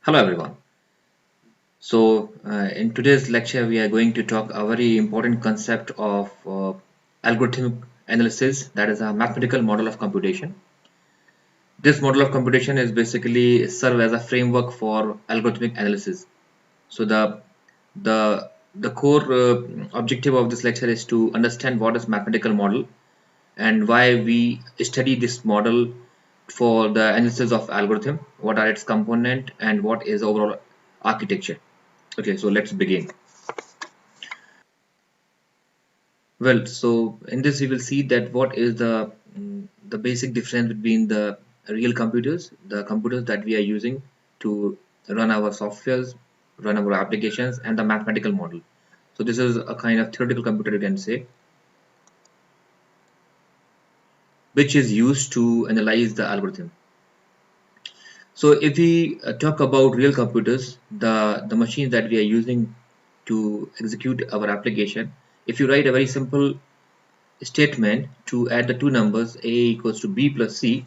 Hello everyone. In today's lecture, we are going to talk a very important concept of algorithmic analysis, that is a mathematical model of computation. This model of computation is basically serve as a framework for algorithmic analysis. So the core objective of this lecture is to understand what is mathematical model and why we study this model for the analysis of algorithm, what are its component and what is overall architecture. Okay, so let's begin. Well, so in this we will see that what is the basic difference between the real computers, the computers that we are using to run our softwares, run our applications, and the mathematical model. So this is a kind of theoretical computer, you can say, which is used to analyze the algorithm. So if we talk about real computers, the machines that we are using to execute our application, if you write a very simple statement to add the two numbers a equals to b plus c.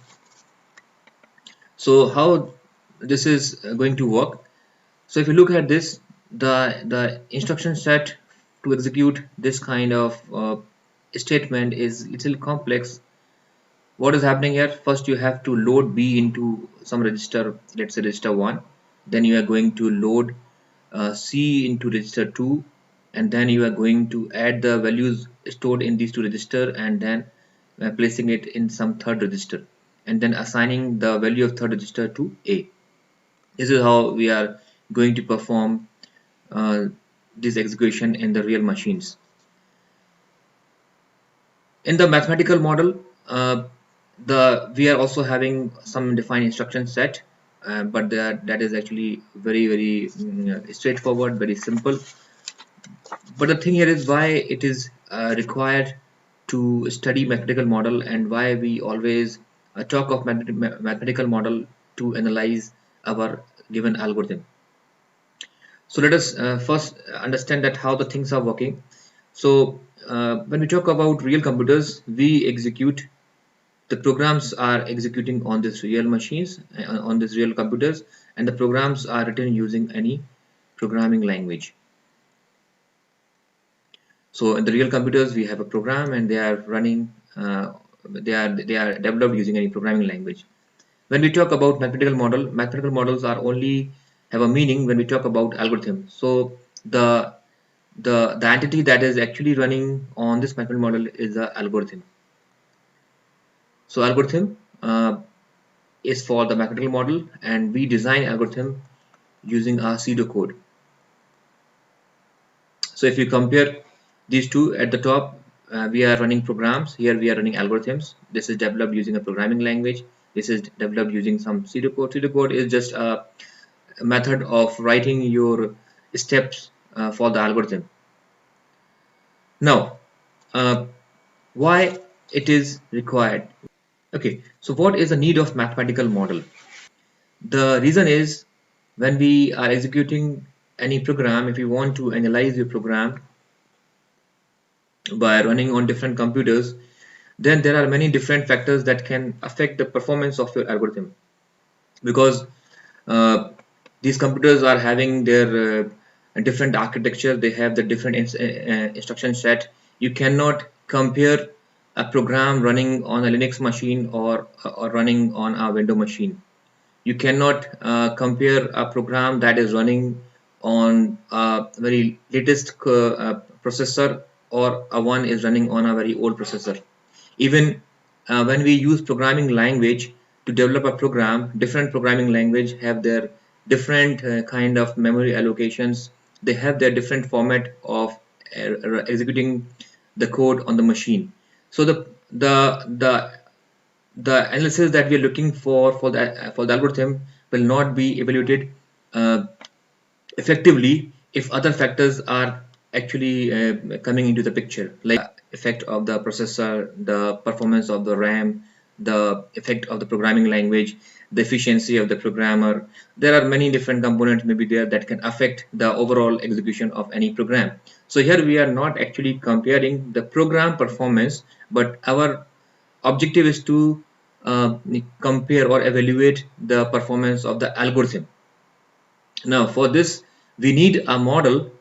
So how this is going to work? So if you look at this, the instruction set to execute this kind of statement is little complex. What is happening here? First you have to load b into some register, let's say register 1. Then you are going to load c into register 2, and then you are going to add the values stored in these two register, and then placing it in some third register, and then assigning the value of third register to a. This is how we are going to perform this execution in the real machines. In the mathematical model, we are also having some defined instruction set, but that is actually very straightforward, very simple. But the thing here is why it is required to study mathematical model, and why we always talk of mathematical model to analyze our given algorithm. So let us first understand that how the things are working. So when we talk about real computers, we execute the programs are executing on these real machines, on these real computers, and the programs are written using any programming language. So in the real computers, we have a program, and they are running. They are developed using any programming language. When we talk about mathematical models are only have a meaning when we talk about algorithm. So the the entity that is actually running on this mathematical model is the algorithm. So algorithm is for the mathematical model, and we design algorithm using our pseudocode. So if you compare these two, at the top we are running programs, here we are running algorithms. This is developed using a programming language, this is developed using some pseudocode. Pseudocode is just a method of writing your steps for the algorithm. Now why it is required? Okay, so what is the need of mathematical model? The reason is, when we are executing any program, if you want to analyze your program by running on different computers, then there are many different factors that can affect the performance of your algorithm, because uh, these computers are having their different architecture, they have the different instruction set. You cannot compare a program running on a Linux machine or running on a Windows machine. You cannot compare a program that is running on a very latest processor, or a one is running on a very old processor. Even when we use programming language to develop a program, different programming language have their different kind of memory allocations. They have their different format of executing the code on the machine. So the analysis that we are looking for the algorithm will not be evaluated uh, effectively if other factors are actually coming into the picture, like effect of the processor, the performance of the RAM, the effect of the programming language, the efficiency of the programmer. There are many different components maybe there that can affect the overall execution of any program. So here we are not actually comparing the program performance, but our objective is to compare or evaluate the performance of the algorithm. Now for this we need a model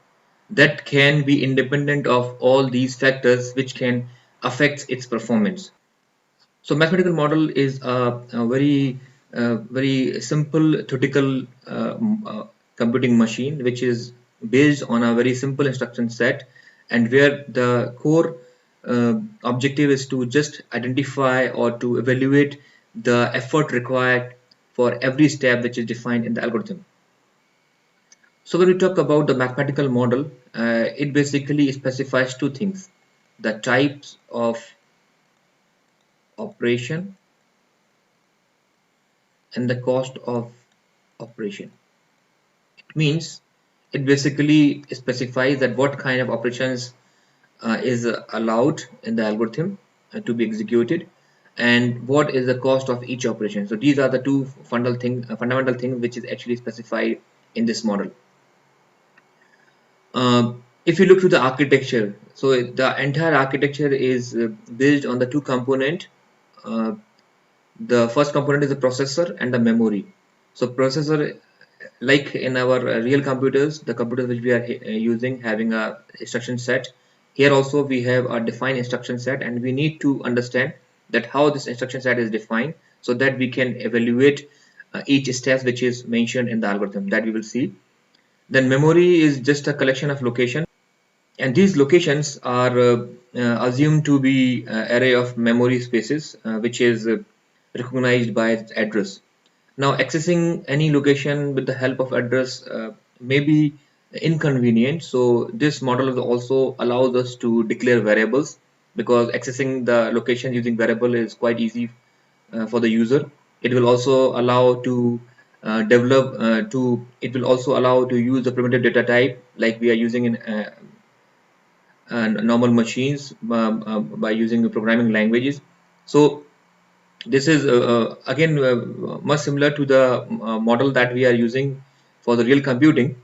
that can be independent of all these factors which can affect its performance. So mathematical model is a very simple theoretical computing machine which is based on a very simple instruction set, and where the core objective is to just identify or to evaluate the effort required for every step which is defined in the algorithm. So when we talk about the mathematical model, it basically specifies two things: the types of operation and the cost of operation. It means it basically specifies that what kind of operations is allowed in the algorithm to be executed, and what is the cost of each operation. So these are the two fundamental things which is actually specified in this model. If you look to the architecture, so the entire architecture is built on the two component. Uh, the first component is the processor and the memory. So processor, like in our real computers, the computers which we are using having a instruction set, here also we have a defined instruction set, and we need to understand that how this instruction set is defined so that we can evaluate each step which is mentioned in the algorithm that we will see. Then memory is just a collection of location, and these locations are assumed to be array of memory spaces which is recognized by its address. Now accessing any location with the help of address may be inconvenient, so this model also allows us to declare variables, because accessing the location using variable is quite easy for the user. It will also allow to it will also allow to use the primitive data type like we are using in normal machines by using the programming languages. So this is again much similar to the model that we are using for the real computing,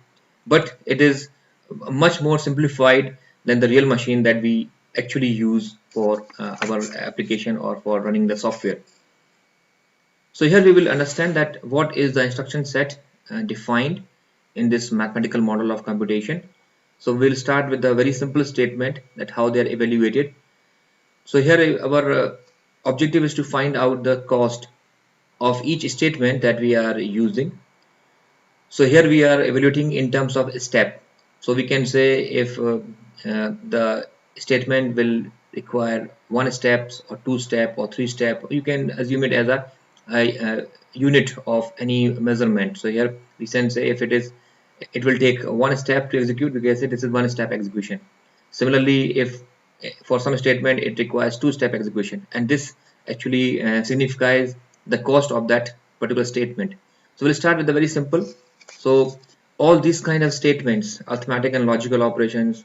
but it is much more simplified than the real machine that we actually use for our application or for running the software. So here we will understand that what is the instruction set defined in this mathematical model of computation. So we'll start with the very simple statement that how they are evaluated. So here our objective is to find out the cost of each statement that we are using. So here we are evaluating in terms of step. So we can say if the statement will require one steps or two step or three step, you can assume it as a unit of any measurement. So here we can say if it will take one step to execute, we can say this is one step execution. Similarly, if for some statement it requires two-step execution, and this actually signifies the cost of that particular statement. So we'll start with the very simple. So all these kind of statements, arithmetic and logical operations,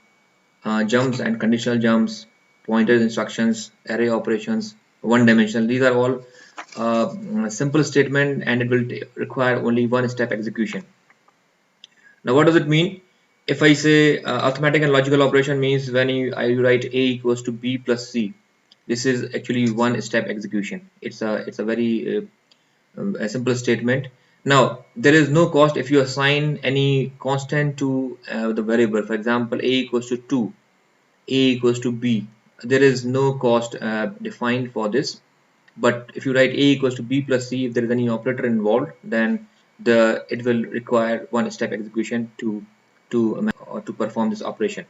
jumps and conditional jumps, pointers instructions, array operations, one dimensional, these are all simple statement, and it will require only one step execution. Now what does it mean? If I say arithmetic and logical operation means when I write a equals to b plus c, this is actually one step execution. It's a very a simple statement. Now there is no cost if you assign any constant to the variable. For example, a equals to 2, a equals to b. There is no cost defined for this. But if you write a equals to b plus c, if there is any operator involved, then it will require one step execution to perform this operation.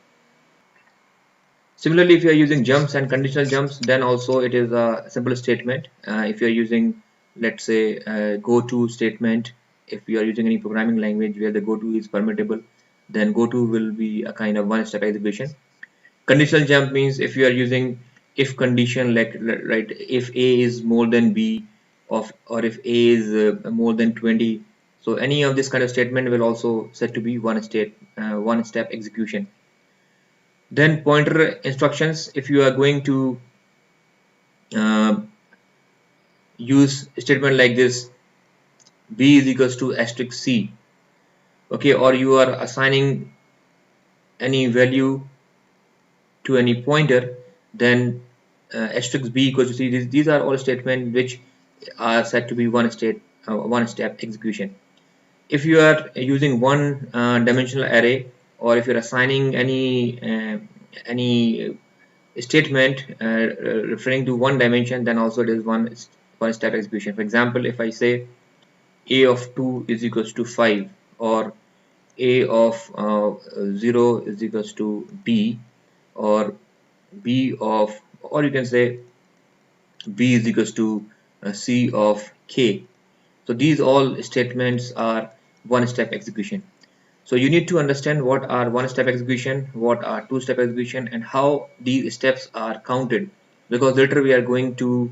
Similarly, if you are using jumps and conditional jumps, then also it is a simple statement. If you are using, let's say, go to statement, if you are using any programming language where the go to is permittable, then go to will be a kind of one step execution. Conditional jump means if you are using if condition, like right, if a is more than b, or if a is more than 20, so any of this kind of statement will also set to be one step execution. Then pointer instructions, if you are going to uh, use a statement like this, b is equals to asterisk c, okay, or you are assigning any value to any pointer, then asterisk b equals to c. These are all statements which are said to be one step execution. if you are using one dimensional array, or if you're assigning any statement referring to one dimension, then also it is one step execution. For example, if I say a of 2 is equals to 5, or a of 0 is equals to b, or b of, or you can say b is equals to c of k. So these all statements are one step execution. So you need to understand what are one step execution, what are two step execution, and how these steps are counted, because later we are going to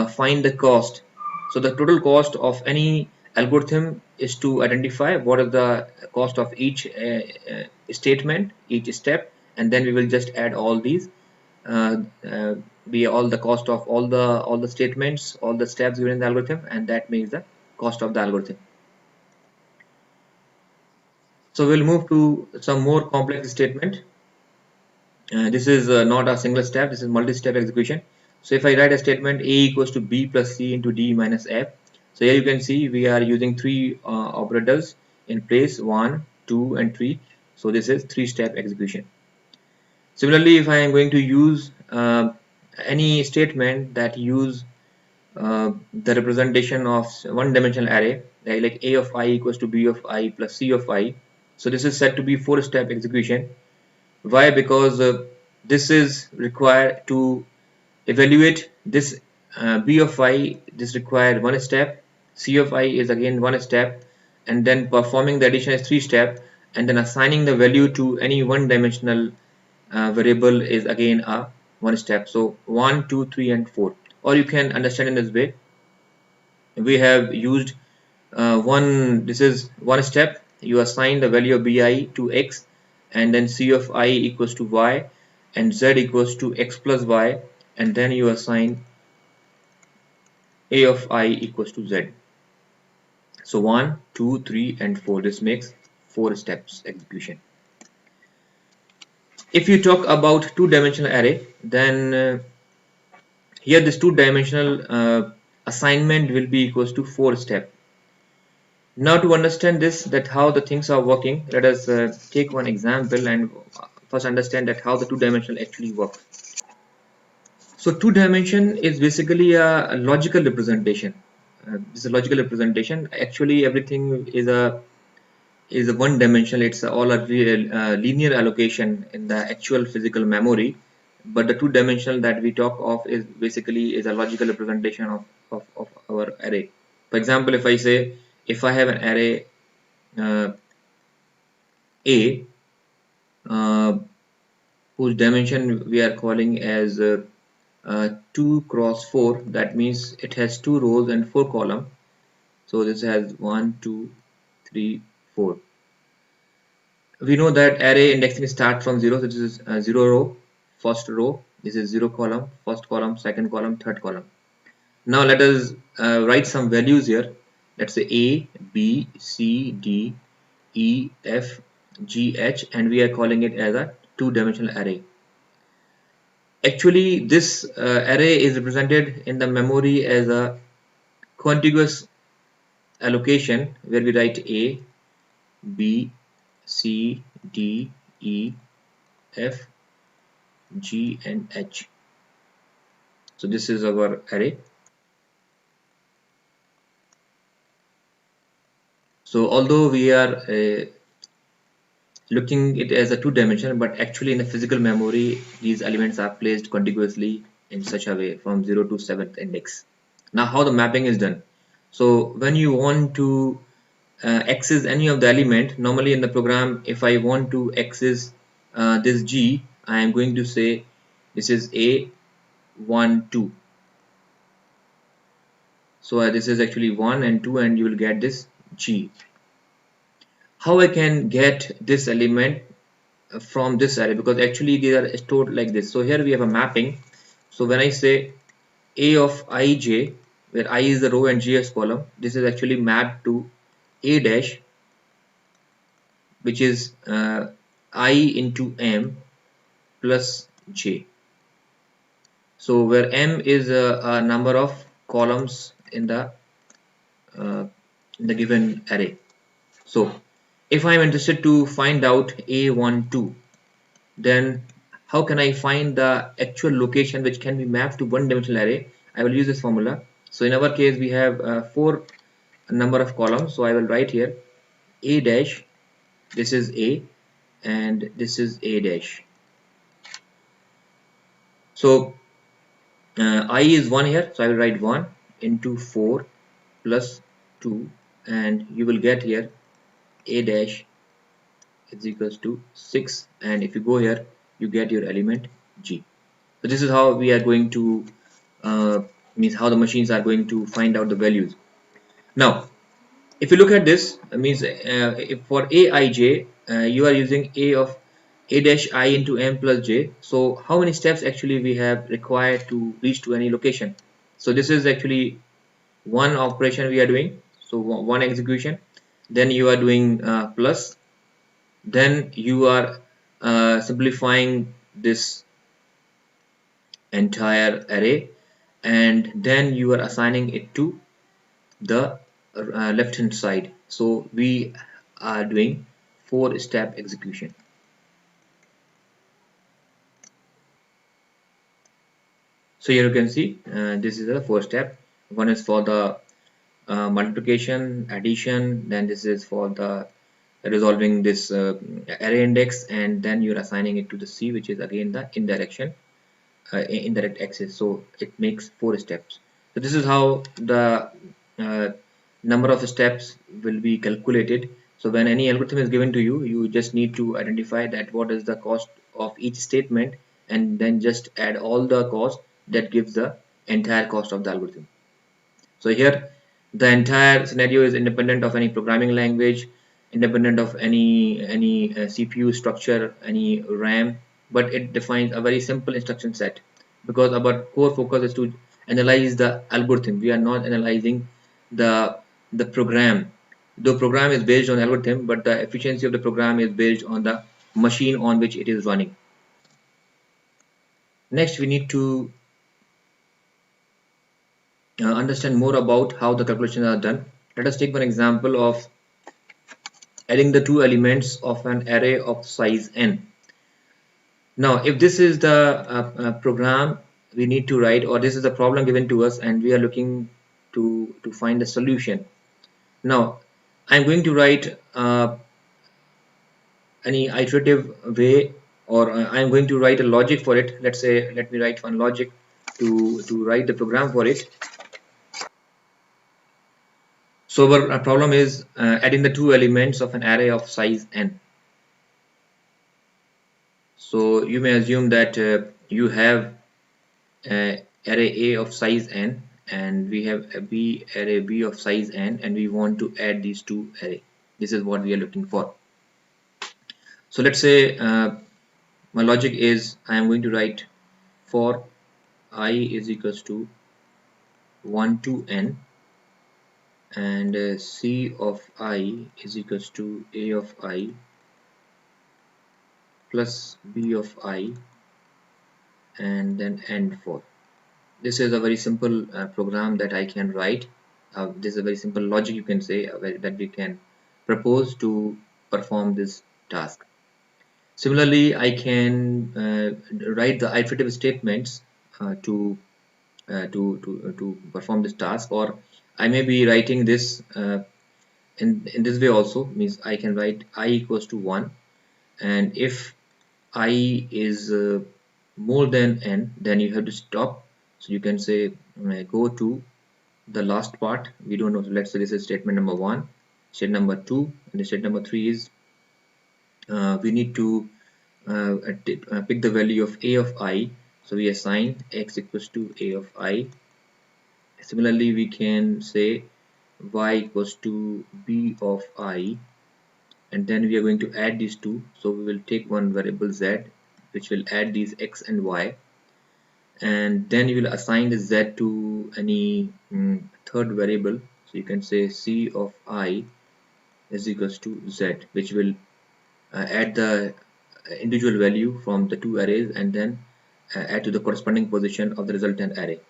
find the cost. So the total cost of any algorithm is to identify what is the cost of each statement, each step, and then we will just add all these, uh, uh, be all the cost of all the statements, all the steps within the algorithm, and that makes the cost of the algorithm. So we'll move to some more complex statement. This is not a single step, this is multi-step execution. So if I write a statement a equals to b plus c into d minus f, so here you can see we are using three operators in place, 1, 2 and 3. So this is three-step execution. Similarly, if I am going to use any statement that use the representation of one-dimensional array, like a of I equals to b of I plus c of I, so this is said to be four-step execution. Why? Because this is required to evaluate this b of I. This required one step, c of I is again one step, and then performing the addition is three step, and then assigning the value to any one-dimensional variable is again a one step. So 1, 2, 3 and 4. Or you can understand in this way, we have used this is one step. You assign the value of bi to x, and then c of I equals to y, and z equals to x plus y, and then you assign a of I equals to z. So 1, 2, 3 and 4. This makes four steps execution. If you talk about two-dimensional array, then here this two-dimensional assignment will be equals to four step. Now to understand this, that how the things are working, let us take one example and first understand that how the two-dimensional actually works. So two-dimension is basically a logical representation. This is a logical representation. Actually, everything is a one dimensional. It's all a real, linear allocation in the actual physical memory. But the two dimensional that we talk of is basically is a logical representation of our array. For example, if I say, if I have an array uh, A, uh, whose dimension we are calling as 2 cross 4, that means it has two rows and four columns. So this has 1, 2, 3, 4. We know that array indexing starts from 0, so this is 0 row, first row, this is 0 column, first column, second column, third column. Now let us write some values here. Let's say A, B, C, D, E, F, G, H, and we are calling it as a two-dimensional array. Actually, this array is represented in the memory as a contiguous allocation where we write A, B, C, D, E, F, G and H. So this is our array. So although we are looking it as a two-dimensional, but actually in the physical memory these elements are placed contiguously in such a way from 0 to 7th index. Now how the mapping is done. So when you want to access any of the element, normally in the program, if I want to access this G, I am going to say this is A1 2. So this is actually 1 and 2, and you will get this G. How I can get this element from this array, because actually they are stored like this. So here we have a mapping. So when I say A of ij, where I is the row and j is column, this is actually mapped to A dash, which is I into m plus j. So where m is a number of columns uh, in the given array. So if I'm interested to find out A12, then how can I find the actual location which can be mapped to one dimensional array? I will use this formula. So in our case we have four number of columns, so I will write here A dash, this is A, and this is A dash. So I is 1 here, so I will write 1 into 4 plus 2, and you will get here A dash is equals to 6, and if you go here you get your element G. So this is how we are going to means how the machines are going to find out the values. Now if you look at this, means if for aij you are using a of a dash I into m plus j, so how many steps actually we have required to reach to any location? So this is actually one operation we are doing, so one execution, then you are doing plus, then you are simplifying this entire array, and then you are assigning it to the left hand side. So we are doing 4-step execution. So here you can see this is a 4-step. One is for the multiplication, addition, then this is for the resolving this array index, and then you're assigning it to the C, which is again the indirect axis. So it makes 4 steps. So this is how the uh, number of steps will be calculated. So when any algorithm is given to you, you just need to identify that what is the cost of each statement, and then just add all the cost that gives the entire cost of the algorithm. So here the entire scenario is independent of any programming language, independent of any CPU structure, any RAM, but it defines a very simple instruction set, because our core focus is to analyze the algorithm. We are not analyzing the program. The program is based on algorithm, but the efficiency of the program is based on the machine on which it is running. Next, we need to understand more about how the calculations are done. Let us take one example of adding the two elements of an array of size n. Now if this is the program we need to write, or this is the problem given to us and we are looking to find a solution. Now I'm going to write any iterative way, or I'm going to write a logic for it. Let's say let me write one logic to write the program for it. So our problem is adding the two elements of an array of size n. So you may assume that you have array A of size n, and we have a B array B of size n, and we want to add these two array. This is what we are looking for. So let's say my logic is I am going to write for I is equals to 1 to n, and C of I is equals to A of I plus B of I, and then end for. This is a very simple program that I can write. This is a very simple logic, you can say, that we can propose to perform this task. Similarly, I can write the iterative statements to perform this task, or I may be writing this in this way also. Means I can write I equals to 1, and if I is more than n, then you have to stop. So you can say go to the last part. We don't know, so let's say this is statement number 1, statement number 2, and the statement number 3 is we need to pick the value of A of I. So we assign x equals to A of I. Similarly, we can say y equals to B of I, and then we are going to add these two. So we will take one variable z, which will add these x and y, and then you will assign the z to any third variable. So you can say C of I is equals to z, which will add the individual value from the two arrays, and then add to the corresponding position of the resultant array.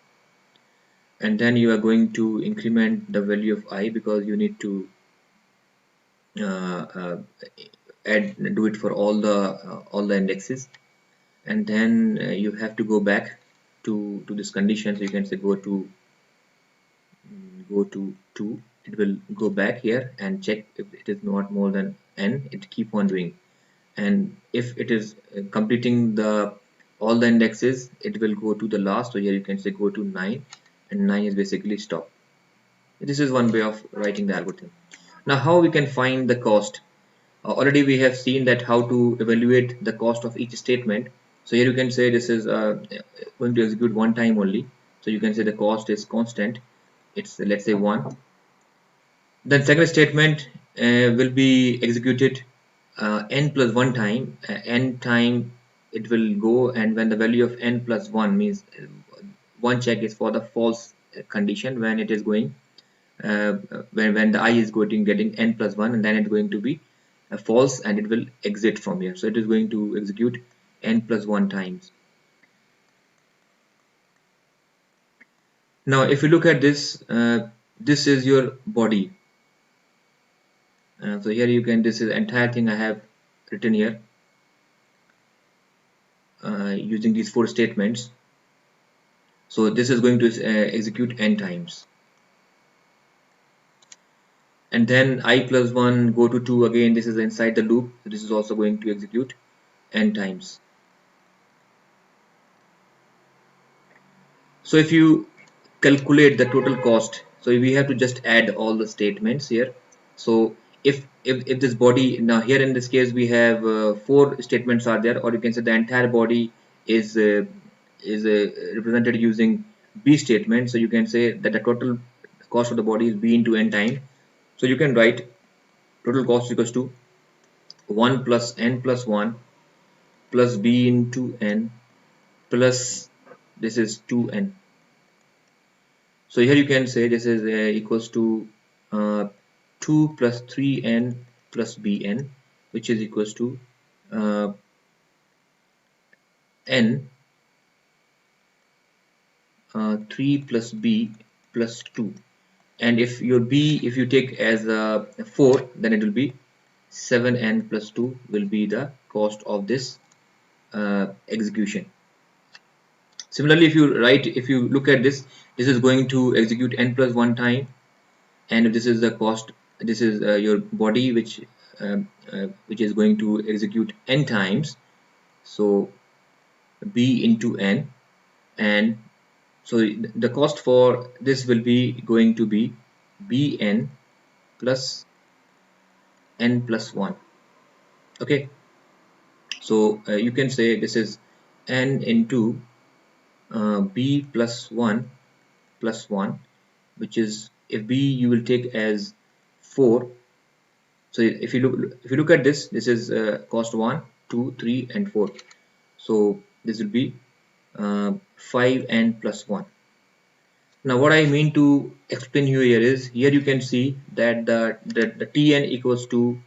And then you are going to increment the value of I, because you need to uh, uh, do it for all the indexes, and then you have to go back to this condition. So you can say go to 2. It will go back here and check if it is not more than n. It keep on doing, and if it is completing the all the indexes, it will go to the last. So here you can say go to 9, and 9 is basically stop. This is one way of writing the algorithm. Now how we can find the cost? Already we have seen that how to evaluate the cost of each statement. So here you can say this is going to execute one time only. So you can say the cost is constant. It's let's say 1. Then second statement will be executed n plus 1 time. N time it will go, and when the value of n plus 1 means one check is for the false condition, when it is going uh, when the I is going getting n plus 1, and then it's going to be false, and it will exit from here. So it is going to execute n plus 1 times. Now if you look at this, this is your body. So here you can, this is entire thing I have written here using these 4 statements. So this is going to execute n times, and then I plus 1 go to 2 again. This is inside the loop, so this is also going to execute n times. So if you calculate the total cost, so we have to just add all the statements here. So if this body, now here in this case we have 4 statements are there, or you can say the entire body is represented using b statement. So you can say that the total cost of the body is b into n time. So you can write total cost equals to 1 plus n plus 1 plus b into n plus this is 2n. So here you can say this is equals to 2 plus 3n plus bn, which is equals to uh, n 3 plus b plus 2. And if your b, if you take as 4, then it will be 7n plus 2 will be the cost of this execution. Similarly, if you look at this, this is going to execute n plus 1 time, and this is the cost. This is your body, which is going to execute n times. So b into n, and so the cost for this will be going to be bn plus n plus 1. Okay, so you can say this is n into b plus 1 plus 1, which is, if b you will take as 4. So if you look at this, this is cost 1, 2, 3 and 4. So this will be 5n plus 1. Now what I mean to explain you here is, here you can see that the tn equals to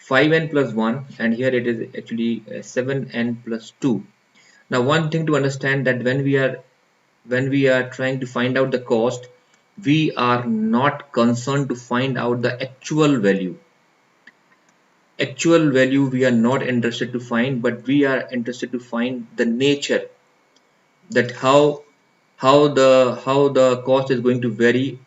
5n plus 1, and here it is actually 7n plus 2. Now one thing to understand, that when we are trying to find out the cost, we are not concerned to find out the actual value. Actual value we are not interested to find, but we are interested to find the nature, that how the cost is going to vary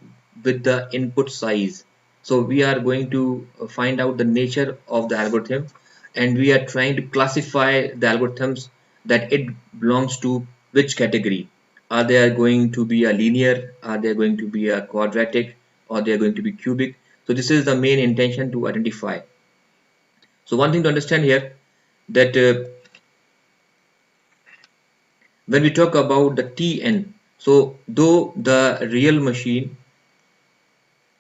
with the input size. So we are going to find out the nature of the algorithm, and we are trying to classify the algorithms that it belongs to which category. Are they going to be a linear, are they going to be a quadratic, or they are going to be cubic? So this is the main intention to identify. So one thing to understand here, that when we talk about the Tn, so though the real machine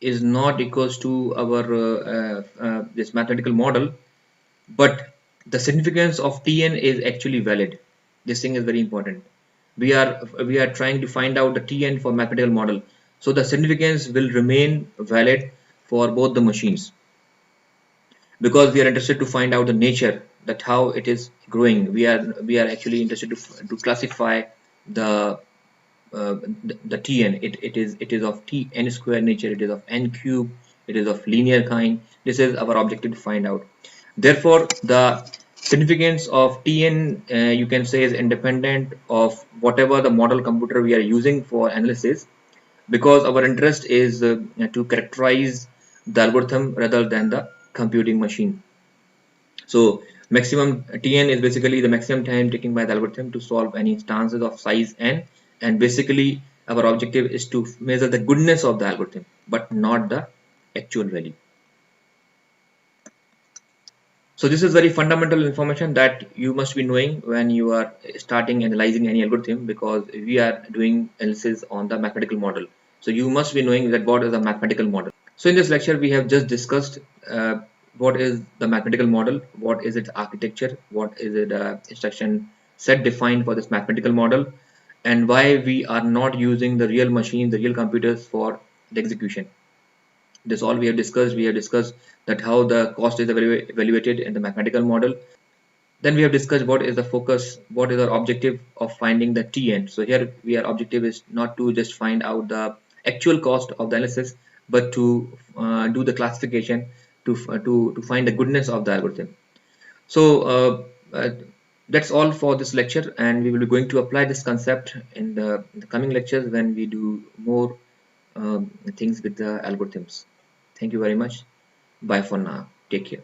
is not equals to our this mathematical model, but the significance of Tn is actually valid. This thing is very important. We are trying to find out the Tn for mathematical model, so the significance will remain valid for both the machines, because we are interested to find out the nature, that how it is growing. We are actually interested to classify the the Tn. It is of Tn square nature, it is of n cube, it is of linear kind. This is our objective to find out. Therefore, the significance of Tn, you can say, is independent of whatever the model computer we are using for analysis, because our interest is to characterize the algorithm rather than the computing machine. So maximum Tn is basically the maximum time taken by the algorithm to solve any instances of size n, and basically our objective is to measure the goodness of the algorithm but not the actual value. So this is very fundamental information that you must be knowing when you are starting analyzing any algorithm, because we are doing analysis on the mathematical model. So you must be knowing that what is a mathematical model. So in this lecture we have just discussed what is the mathematical model, what is its architecture, what is it instruction set defined for this mathematical model, and why we are not using the real machines, the real computers for the execution. This all we have discussed. We have discussed that how the cost is evaluated in the mathematical model. Then we have discussed what is the focus, what is our objective of finding the Tn. So here we are objective is not to just find out the actual cost of the analysis, but to do the classification to find the goodness of the algorithm. So that's all for this lecture, and we will be going to apply this concept in the coming lectures when we do more things with the algorithms. Thank you very much. Bye for now. Take care.